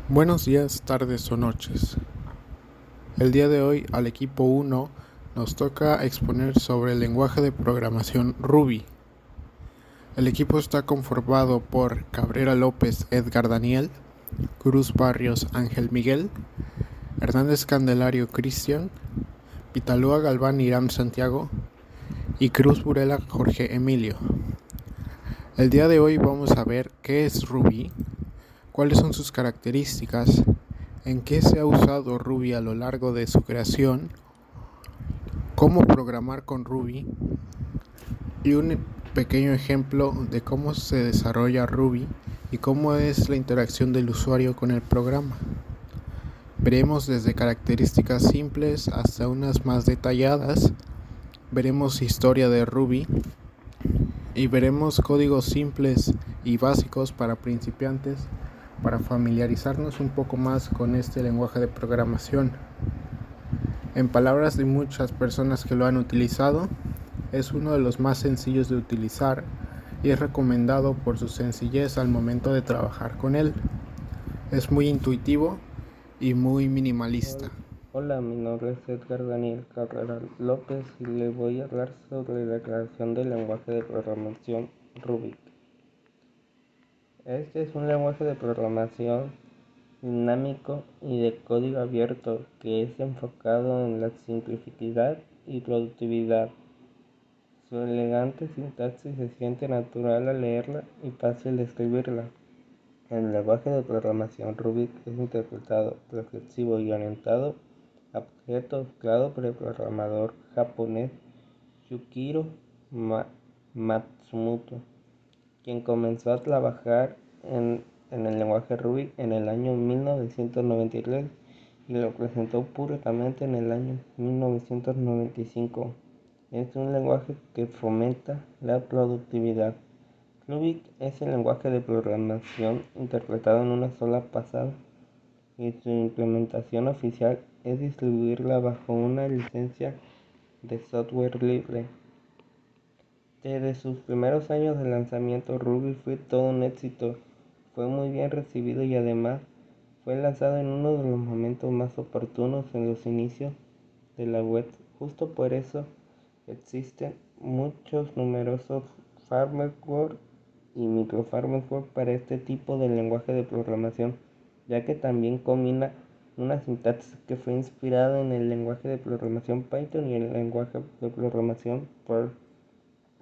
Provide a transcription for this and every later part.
Buenos días, tardes o noches. El día de hoy al equipo 1 nos toca exponer sobre el lenguaje de programación Ruby. El equipo está conformado por Cabrera López Edgar Daniel, Cruz Barrios Ángel Miguel, Hernández Candelario Cristian, Pitalúa Galván Irán Santiago y Cruz Burela Jorge Emilio. El día de hoy vamos a ver qué es Ruby, cuáles son sus características, en qué se ha usado Ruby a lo largo de su creación, cómo programar con Ruby y un pequeño ejemplo de cómo se desarrolla Ruby y cómo es la interacción del usuario con el programa. Veremos desde características simples hasta unas más detalladas, veremos historia de Ruby y veremos códigos simples y básicos para principiantes para familiarizarnos un poco más con este lenguaje de programación. En palabras de muchas personas que lo han utilizado, es uno de los más sencillos de utilizar y es recomendado por su sencillez al momento de trabajar con él. Es muy intuitivo y muy minimalista. Hola, mi nombre es Edgar Daniel Cabrera López y le voy a hablar sobre la creación del lenguaje de programación Ruby. Este es un lenguaje de programación dinámico y de código abierto que es enfocado en la simplicidad y productividad. Su elegante sintaxis se siente natural al leerla y fácil de escribirla. El lenguaje de programación Ruby es interpretado, reflexivo y orientado a objetos creado por el programador japonés Yukiro Matsumoto, quien comenzó a trabajar en el lenguaje Ruby en el año 1993 y lo presentó públicamente en el año 1995. Es un lenguaje que fomenta la productividad. Ruby es el lenguaje de programación interpretado en una sola pasada y su implementación oficial es distribuirla bajo una licencia de software libre. Desde sus primeros años de lanzamiento, Ruby fue todo un éxito, fue muy bien recibido y además fue lanzado en uno de los momentos más oportunos en los inicios de la web. Justo por eso existen muchos numerosos frameworks y microframeworks para este tipo de lenguaje de programación, ya que también combina una sintaxis que fue inspirada en el lenguaje de programación Python y el lenguaje de programación Perl,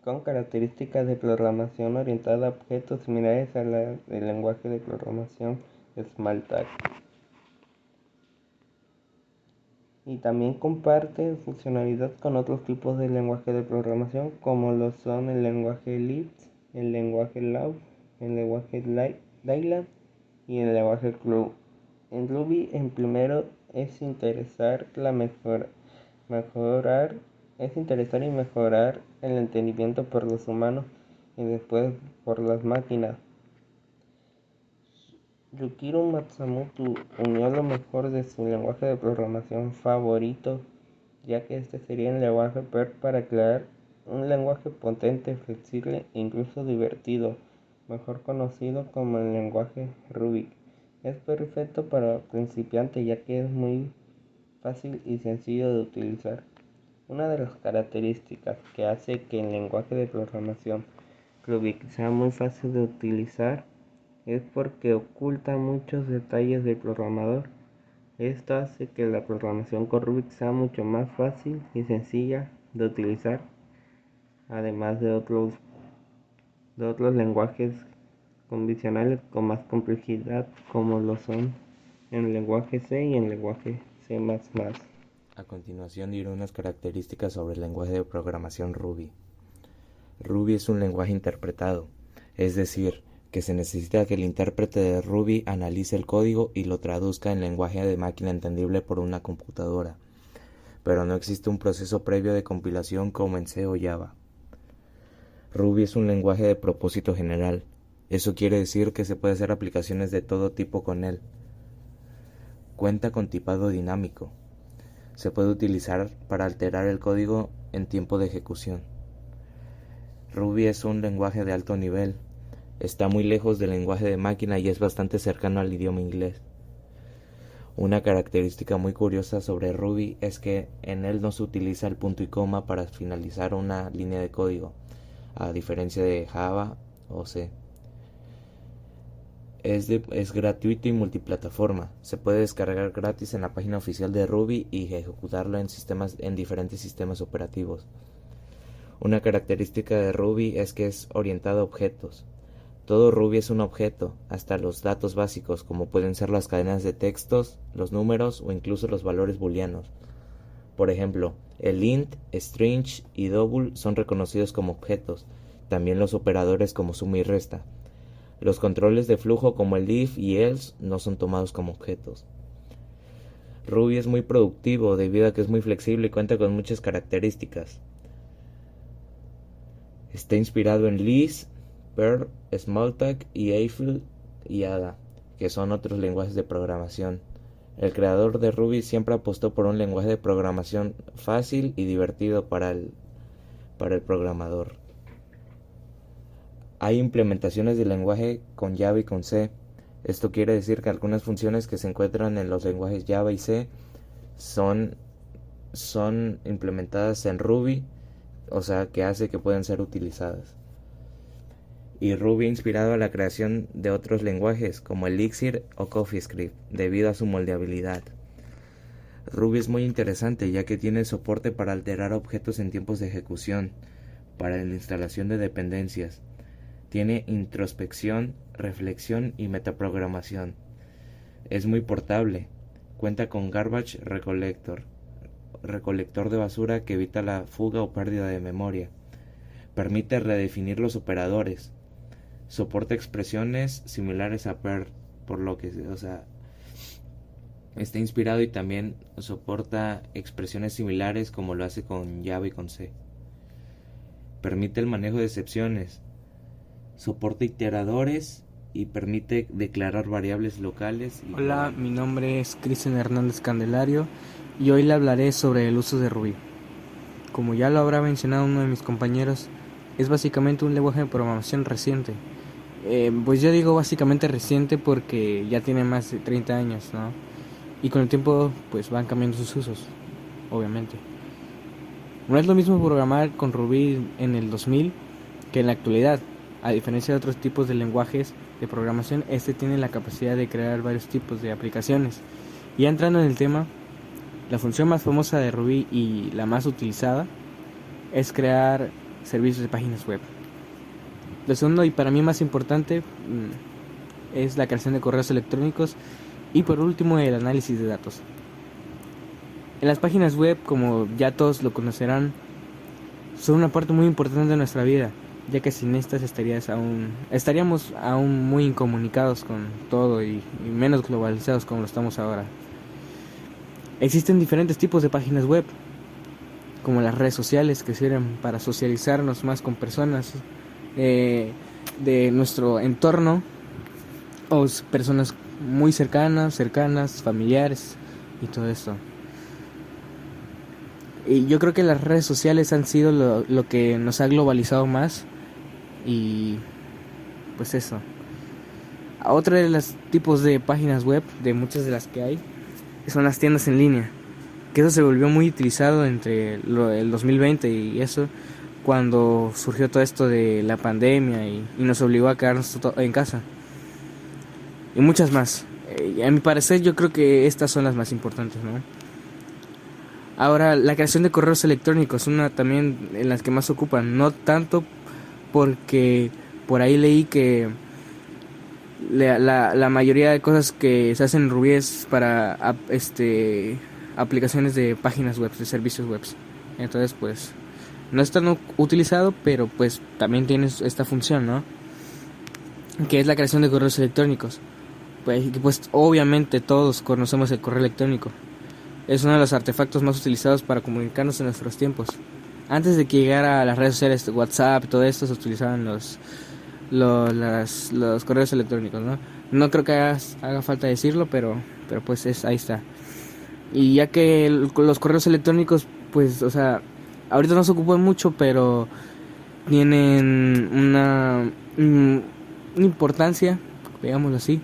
con características de programación orientada a objetos similares a la del lenguaje de programación Smalltalk. Y también comparte funcionalidad con otros tipos de lenguaje de programación como lo son el lenguaje Lisp, el lenguaje Law, el lenguaje Dylan y el lenguaje Cloud. En Ruby, en primero es interesar y mejorar el entendimiento por los humanos y después por las máquinas. Yukiro Matsumoto unió lo mejor de su lenguaje de programación favorito, ya que este sería el lenguaje Perl, para crear un lenguaje potente, flexible e incluso divertido, mejor conocido como el lenguaje Ruby. Es perfecto para principiantes ya que es muy fácil y sencillo de utilizar. Una de las características que hace que el lenguaje de programación Ruby sea muy fácil de utilizar es porque oculta muchos detalles del programador. Esto hace que la programación con Ruby sea mucho más fácil y sencilla de utilizar, además de otros lenguajes convencionales con más complejidad como lo son el lenguaje C y el lenguaje C++. A continuación diré unas características sobre el lenguaje de programación Ruby. Ruby es un lenguaje interpretado, es decir, que se necesita que el intérprete de Ruby analice el código y lo traduzca en lenguaje de máquina entendible por una computadora, pero no existe un proceso previo de compilación como en C o Java. Ruby es un lenguaje de propósito general, eso quiere decir que se puede hacer aplicaciones de todo tipo con él. Cuenta con tipado dinámico. Se puede utilizar para alterar el código en tiempo de ejecución. Ruby es un lenguaje de alto nivel. Está muy lejos del lenguaje de máquina y es bastante cercano al idioma inglés. Una característica muy curiosa sobre Ruby es que en él no se utiliza el punto y coma para finalizar una línea de código, a diferencia de Java o C. Es gratuito y multiplataforma. Se puede descargar gratis en la página oficial de Ruby y ejecutarlo en diferentes sistemas operativos. Una característica de Ruby es que es orientado a objetos. Todo Ruby es un objeto, hasta los datos básicos, como pueden ser las cadenas de textos, los números o incluso los valores booleanos. Por ejemplo, el int, string y double son reconocidos como objetos, también los operadores como suma y resta. Los controles de flujo como el if y else no son tomados como objetos. Ruby es muy productivo debido a que es muy flexible y cuenta con muchas características. Está inspirado en Lisp, Perl, Smalltalk y Eiffel y Ada, que son otros lenguajes de programación. El creador de Ruby siempre apostó por un lenguaje de programación fácil y divertido para el programador. Hay implementaciones del lenguaje con Java y con C. Esto quiere decir que algunas funciones que se encuentran en los lenguajes Java y C son implementadas en Ruby, o sea que hace que puedan ser utilizadas. Y Ruby ha inspirado a la creación de otros lenguajes como Elixir o CoffeeScript debido a su moldeabilidad. Ruby es muy interesante ya que tiene soporte para alterar objetos en tiempos de ejecución, para la instalación de dependencias. Tiene introspección, reflexión y metaprogramación. Es muy portable. Cuenta con Garbage Recollector, recolector de basura que evita la fuga o pérdida de memoria. Permite redefinir los operadores. Soporta expresiones similares a Perl, por lo que, está inspirado y también soporta expresiones similares como lo hace con Java y con C. Permite el manejo de excepciones. Soporta iteradores y permite declarar variables locales. Hola, mi nombre es Cristian Hernández Candelario y hoy le hablaré sobre el uso de Ruby. Como ya lo habrá mencionado uno de mis compañeros, es básicamente un lenguaje de programación reciente. Pues yo digo básicamente reciente porque ya tiene más de 30 años, ¿no? Y con el tiempo pues van cambiando sus usos, obviamente. No es lo mismo programar con Ruby en el 2000 que en la actualidad. A diferencia de otros tipos de lenguajes de programación, este tiene la capacidad de crear varios tipos de aplicaciones. Y entrando en el tema, la función más famosa de Ruby y la más utilizada es crear servicios de páginas web. Lo segundo y para mí más importante es la creación de correos electrónicos y por último el análisis de datos. En las páginas web, como ya todos lo conocerán, son una parte muy importante de nuestra vida, ya que sin estas estaríamos aún muy incomunicados con todo y menos globalizados como lo estamos ahora. Existen diferentes tipos de páginas web, como las redes sociales que sirven para socializarnos más con personas de nuestro entorno o personas muy cercanas, familiares y todo esto. Y yo creo que las redes sociales han sido lo que nos ha globalizado más y pues eso. Otra de los tipos de páginas web, de muchas de las que hay, son las tiendas en línea, que eso se volvió muy utilizado entre el 2020 y eso, cuando surgió todo esto de la pandemia y nos obligó a quedarnos en casa. Y muchas más. A mi parecer yo creo que estas son las más importantes, ¿no? Ahora, la creación de correos electrónicos, una también en las que más se ocupan, no tanto porque por ahí leí que la mayoría de cosas que se hacen en Ruby es para aplicaciones de páginas web, de servicios web. Entonces, pues, no es tan utilizado, pero pues también tiene esta función, ¿no? Que es la creación de correos electrónicos. Pues obviamente todos conocemos el correo electrónico. Es uno de los artefactos más utilizados para comunicarnos en nuestros tiempos. Antes de que llegara a las redes sociales, WhatsApp y todo esto, se utilizaban los correos electrónicos, ¿no? No creo que haga falta decirlo, pero pues ahí está. Y ya que los correos electrónicos, pues, ahorita no se ocupan mucho, pero tienen una importancia, digámoslo así,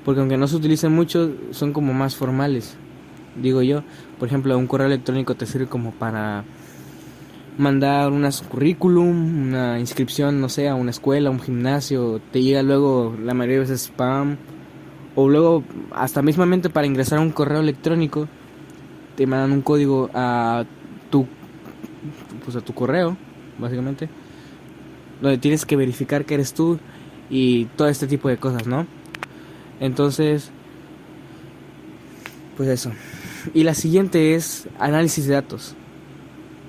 porque aunque no se utilicen mucho, son como más formales, digo yo. Por ejemplo, un correo electrónico te sirve como para mandar un currículum, una inscripción, no sé, a una escuela, a un gimnasio. Te llega luego la mayoría de veces spam, o luego hasta mismamente para ingresar a un correo electrónico te mandan un código a tu correo, básicamente, donde tienes que verificar que eres tú y todo este tipo de cosas, ¿no? Entonces, pues eso. Y la siguiente es análisis de datos,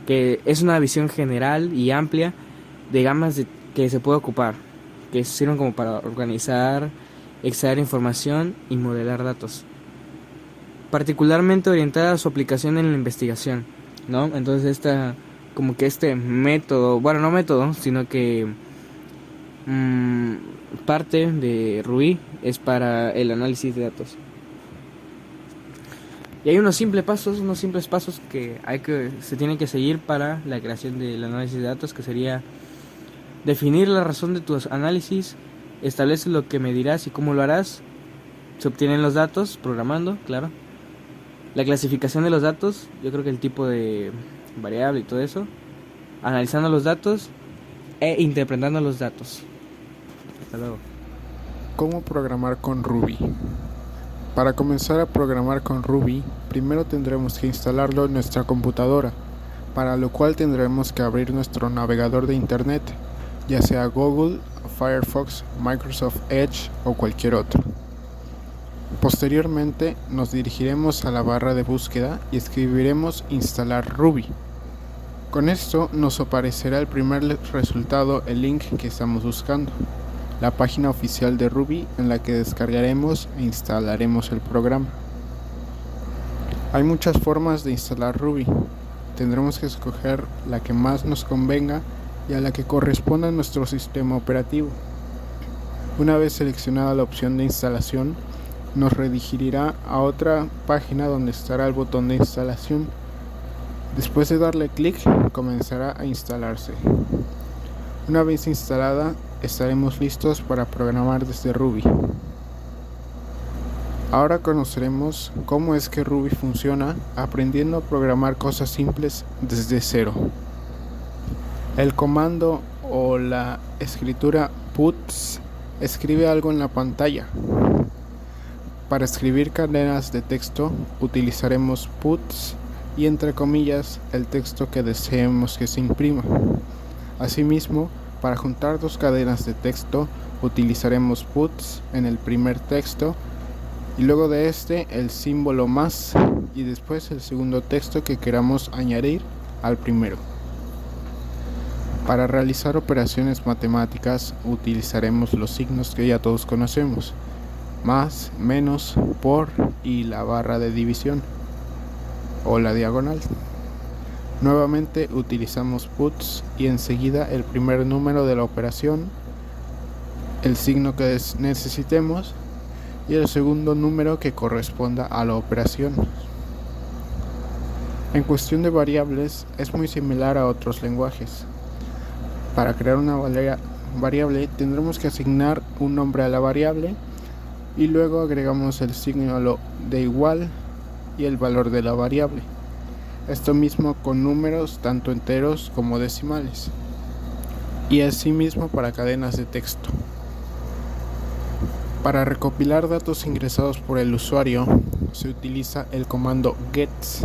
que es una visión general y amplia de gamas que se puede ocupar, que sirven como para organizar, extraer información y modelar datos, particularmente orientada a su aplicación en la investigación, ¿no? Entonces como que este método, bueno, no método, sino que parte de Ruby es para el análisis de datos. Y hay unos simples pasos que se tienen que seguir para la creación del análisis de datos, que sería definir la razón de tus análisis, establece lo que medirás y cómo lo harás, se obtienen los datos, programando, claro. La clasificación de los datos, yo creo que el tipo de variable y todo eso, analizando los datos e interpretando los datos. Hasta luego. ¿Cómo programar con Ruby? Para comenzar a programar con Ruby, primero tendremos que instalarlo en nuestra computadora, para lo cual tendremos que abrir nuestro navegador de internet, ya sea Google, Firefox, Microsoft Edge o cualquier otro. Posteriormente nos dirigiremos a la barra de búsqueda y escribiremos instalar Ruby. Con esto nos aparecerá el primer resultado, el link que estamos buscando, la página oficial de Ruby en la que descargaremos e instalaremos el programa. Hay muchas formas de instalar Ruby. Tendremos que escoger la que más nos convenga y a la que corresponda a nuestro sistema operativo. Una vez seleccionada la opción de instalación, nos redirigirá a otra página donde estará el botón de instalación. Después de darle clic, comenzará a instalarse. Una vez instalada, estaremos listos para programar desde Ruby. Ahora conoceremos cómo es que Ruby funciona, aprendiendo a programar cosas simples desde cero. El comando o la escritura puts escribe algo en la pantalla. Para escribir cadenas de texto utilizaremos puts y entre comillas el texto que deseemos que se imprima. Asimismo, para juntar dos cadenas de texto utilizaremos puts en el primer texto y luego de este el símbolo más y después el segundo texto que queramos añadir al primero. Para realizar operaciones matemáticas utilizaremos los signos que ya todos conocemos: más, menos, por y la barra de división o la diagonal. Nuevamente utilizamos puts y enseguida el primer número de la operación, el signo que necesitemos y el segundo número que corresponda a la operación. En cuestión de variables es muy similar a otros lenguajes. Para crear una variable tendremos que asignar un nombre a la variable y luego agregamos el signo de igual y el valor de la variable. Esto mismo con números tanto enteros como decimales. Y asimismo para cadenas de texto. Para recopilar datos ingresados por el usuario se utiliza el comando gets.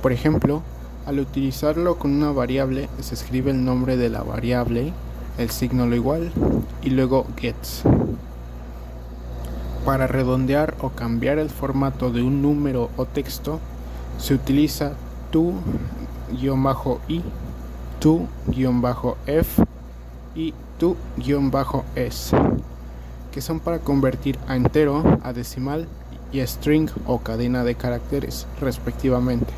Por ejemplo, al utilizarlo con una variable se escribe el nombre de la variable, el signo lo igual y luego gets. Para redondear o cambiar el formato de un número o texto se utiliza to-i, to-f y to-s, que son para convertir a entero, a decimal y a string o cadena de caracteres respectivamente.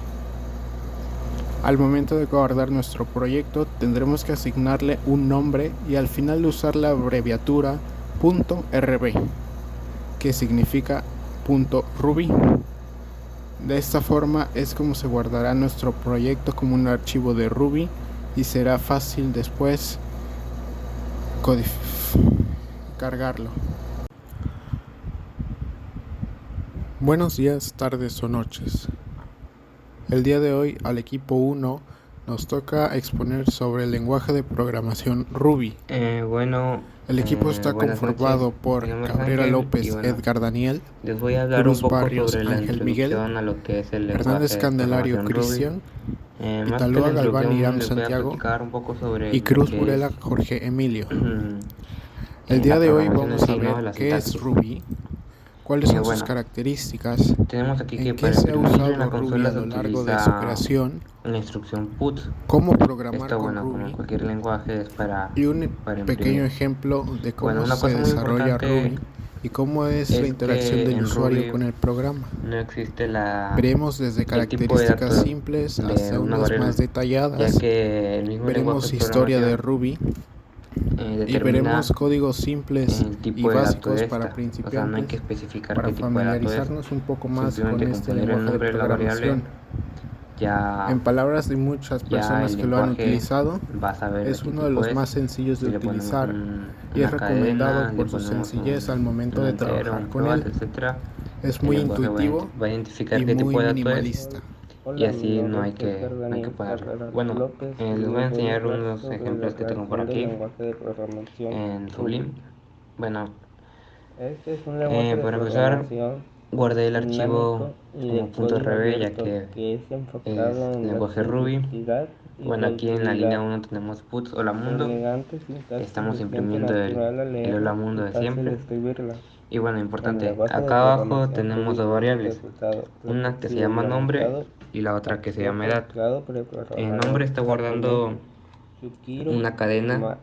Al momento de guardar nuestro proyecto tendremos que asignarle un nombre y al final usar la abreviatura .rb, que significa .ruby. De esta forma es como se guardará nuestro proyecto como un archivo de Ruby y será fácil después cargarlo. Buenos días, tardes o noches. El día de hoy al equipo 1 nos toca exponer sobre el lenguaje de programación Ruby. El equipo está Buenas conformado noches. por Mi nombre es Cabrera Ángel López, y Edgar Daniel, les voy a hablar un Cruz poco Barrios, sobre la Ángel Miguel, introducción a lo que es el Hernández lenguaje de Candelario, programación Ruby. Cristian, Más que la Italoa Galván, introducción, Irán les voy a Santiago platicar un poco sobre y lo Cruz que Burela, es Jorge Emilio. El día la de hoy programación en vamos a sí, ¿no? ver La qué es sintaxis. Ruby, cuáles son sus Bueno, características, tenemos aquí que en qué para se ha imprimir en usado la Ruby consola a se lo largo de su utiliza creación, la instrucción put. cómo programar Esto, con bueno, como en Ruby cualquier lenguaje es y un para pequeño imprimir. ejemplo de Bueno, cómo una se cosa muy desarrolla importante Ruby y cómo es la es interacción que del en usuario Ruby con el programa. no existe Veremos desde el tipo de características dato simples de hasta una unas más variable, ya detalladas. que el mismo lenguaje Veremos de historia de programación Ruby y determina veremos códigos simples el y tipo de dato básicos de para esta. O sea, no hay que principiantes especificar para qué tipo de dato es. familiarizarnos un poco más con Simplemente con este poner el lenguaje de nombre de la variable, programación. ya, En palabras de muchas ya personas el que lo han lenguaje utilizado, va a saber de es qué uno de tipo los es. más sencillos de Si le ponemos utilizar y es una recomendado cadena, le por su ponemos sencillez al momento un de entero, trabajar un con float, él. etcétera, Es el muy lenguaje intuitivo va a identificar y qué tipo muy de dato es minimalista. y así no hay que ponerlo. Bueno, les voy a enseñar unos ejemplos que tengo por aquí en Sublime. Bueno, este es un lenguaje de Para empezar, programación guardé el archivo dinámico y de como código .rb ya abierto que que es es enfocado en la lenguaje Ruby. simplicidad y Bueno, aquí en la línea reducibilidad. 1 tenemos puts hola Su mundo. elegante sintaxis Estamos se siente imprimiendo natural al el hola leerla mundo y de fácil de siempre. escribirla. Y bueno, El importante, lenguaje de acá abajo programación tenemos Ruby dos es el variables, resultado una que se reflexivo y llama nombre avanzado y la otra que se llama edad. El preprogramador nombre está japonés guardando Shukiro una cadena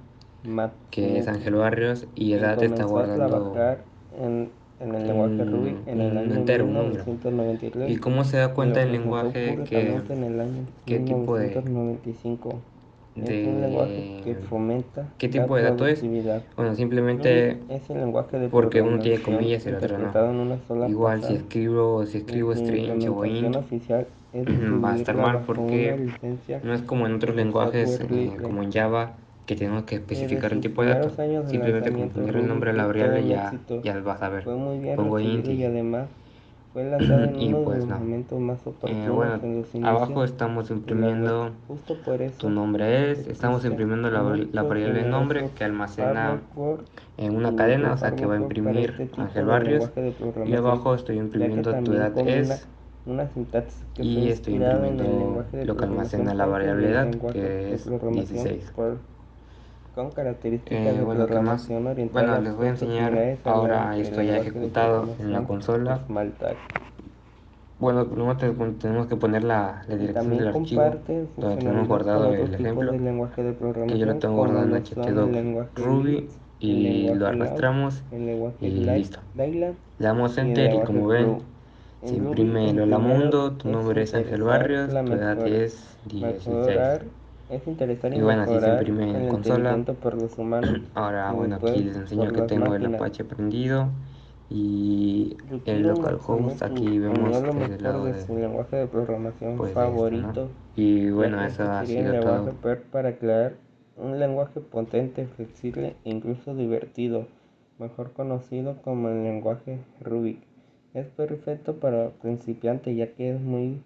que es Matsumoto, Ángel Barrios y quien edad está comenzó a guardando trabajar en el lenguaje Ruby en el un año entero, un número. 1993 ¿Y cómo se da y cuenta lo el presentó lenguaje públicamente en el año qué tipo 1995. Es un lenguaje que de fomenta qué la tipo de dato es? productividad. Bueno, Ruby simplemente es el lenguaje de porque uno tiene programación comillas y el otro no. interpretado en una sola Igual pasada si y escribo su string o implementación int oficial es va a estar distribuirla mal bajo una porque licencia no es como en otros de lenguajes software libre. como en Java que tenemos que Desde especificar el sus tipo de dato. primeros años de Simplemente con lanzamiento, poner el Ruby nombre de la fue todo variable un ya, éxito. ya vas a ver. Fue muy bien Pongo int recibido y además fue lanzado en y uno de pues los no. momentos más oportunos Bueno, en los inicios abajo estamos de la web. imprimiendo Justo por tu eso nombre estamos existen imprimiendo la muchos y variable nombre numerosos que almacena frameworks en y una cadena, o sea que va a microframeworks para imprimir este tipo Ángel de Barrios. lenguaje de Y programación, abajo estoy ya que imprimiendo tu también edad combina una sintaxis que fue y estoy inspirada en el imprimiendo lenguaje de lo que programación almacena la Python y variable el edad, lenguaje que de es programación 16. Perl, con características de Bueno, ¿qué más? programación Bueno, orientada a les voy a aspectos enseñar similares ahora el esto ya lenguaje de ejecutado en la programación consola. Smalltalk. Bueno, primero tenemos que poner la Y dirección también del archivo comparte donde tenemos funcionalidad con guardado otros el tipos ejemplo, de lenguaje de que yo lo programación tengo como guardado en lo son el htdocs lenguaje Ruby Lisp, el y lo lenguaje Launch, arrastramos el lenguaje y listo. Dayland Le damos y el enter y lenguaje como ven Flow. se En Ruby imprime el el hola primero mundo, tu es nombre es Ángel Barrios, tu edad es 16. mejorar, es interesar y Y bueno, así se mejorar imprime en el consola. entendimiento por los humanos Ahora, y bueno, aquí después les enseño por que las tengo el máquinas. Apache prendido y el Yukiro localhost. Matsumoto Aquí unió vemos lo desde el mejor lado de su lenguaje de programación de esto, ¿no? favorito, Y ya bueno, que eso este ha sería el sido todo. lenguaje Perl para crear un lenguaje potente, flexible e incluso divertido, mejor conocido como el lenguaje Ruby. Es perfecto para principiantes ya que es muy